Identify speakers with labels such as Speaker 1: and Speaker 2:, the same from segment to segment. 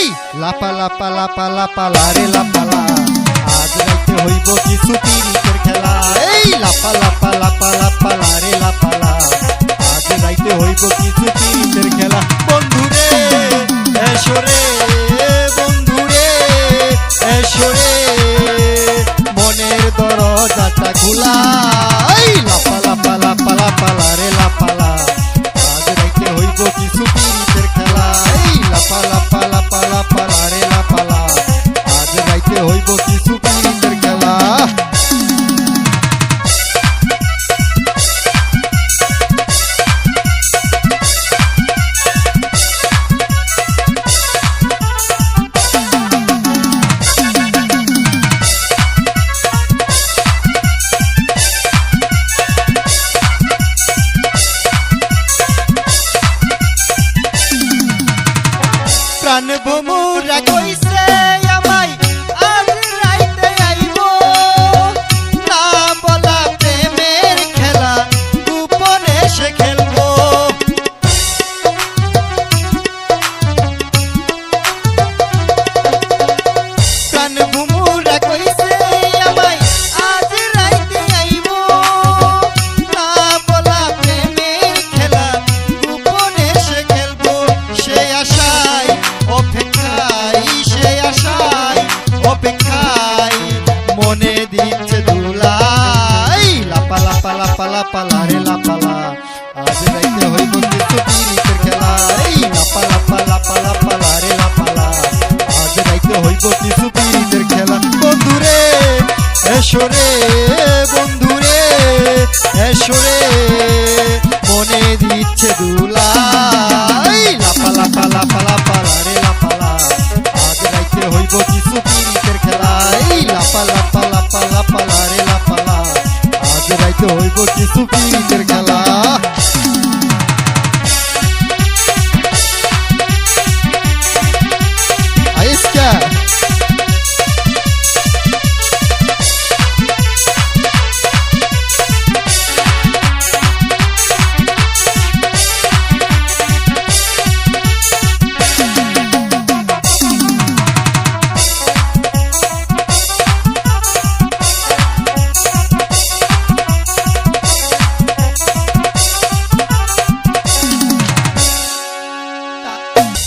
Speaker 1: এই লাপা লাপা লাপা লাপা লারে লাপালা আজ রাইতে হইব কিছু পিরিতের খেলা এই লাপা লাপা লাপা লাপা লারে লাপালা আজ রাইতে হইব কিছু পিরিতের খেলা বন্ধুরে এসরে বন্ধুরে এসরে মনের দরজাটা খোলা এই লাপা লাপা লাপা লাপা লারে লাপালা আজ রাইতে হইব কিছু পিরিতের খেলা এই লাপা লাপা লাপা লাপা লারে লাপালা আজ রাইতে হইব কিছু পিরিতের খেলা প্রাণ ভমুরা কইছে আমায় আজ রাইতে আইব না বলা প্রেমের খেলা গোপনে সে খেলবো প্রাণ ভমুরা কইছে আমায় আজ রাইতে আইব না বলা প্রেমের খেলা গোপনে সে খেলবো সে আশায় অপেক্ষায় মনে দিচ্ছে দুলাই লাপা লাপা লাপা লাপা লারে লাপালা আজ রাইতে হইব কিছু পিরিতের খেলা এই লাপা লাপা লাপা লাপা লারে লাপালা আজ রাইতে হইব কিছু পিরিতের খেলা বন্ধুরে এসরে বন্ধুরে এসরে মনে দিচ্ছে দুলাই লাপা লাপা লাপা লাপা লারে লাপালা আজ রাইতে হইব কিছু পিরিতের খেলা এই লাপা লাপা লাপা লাপা লারে লাপালা আজ রাইতে হইব কিছু পিরিতের খেলা আইসকা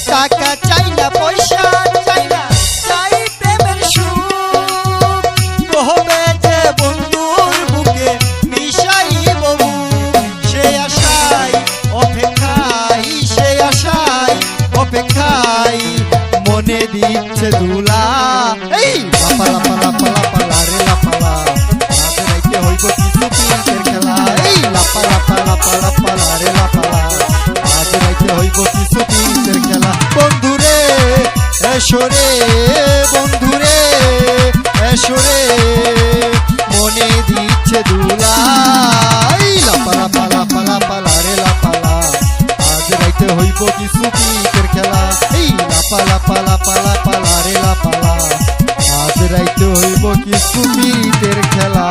Speaker 1: টাকা চাই না পয়সা চাই না চাই প্রেমের সুখ কহবে যে বন্ধুর বুকে মিশাইব সে আশায় অপেক্ষায় সে আশায় অপেক্ষায় মনে দিচ্ছে দুলা এই লাপা লাপা লাপা লাপা লারে লাপালা আজ রাইতে হইব কিছু পিরিতের খেলা এই লাপা লাপা লাপা লাপা লারে লাপালা আজ রাইতে হইব কিছু পিরিতের খেলা বন্ধুরে এসরে বন্ধুরে এসরে মনে দিচ্ছে দুলাই লাপা লাপা লাপা লাপা লারে লাপালা আজ রাইতে হইব কিছু পিরিতের খেলা এই লাপা লাপা লাপা লাপা লারে লাপালা আজ রাইতে হইব কিছু পিরিতের খেলা।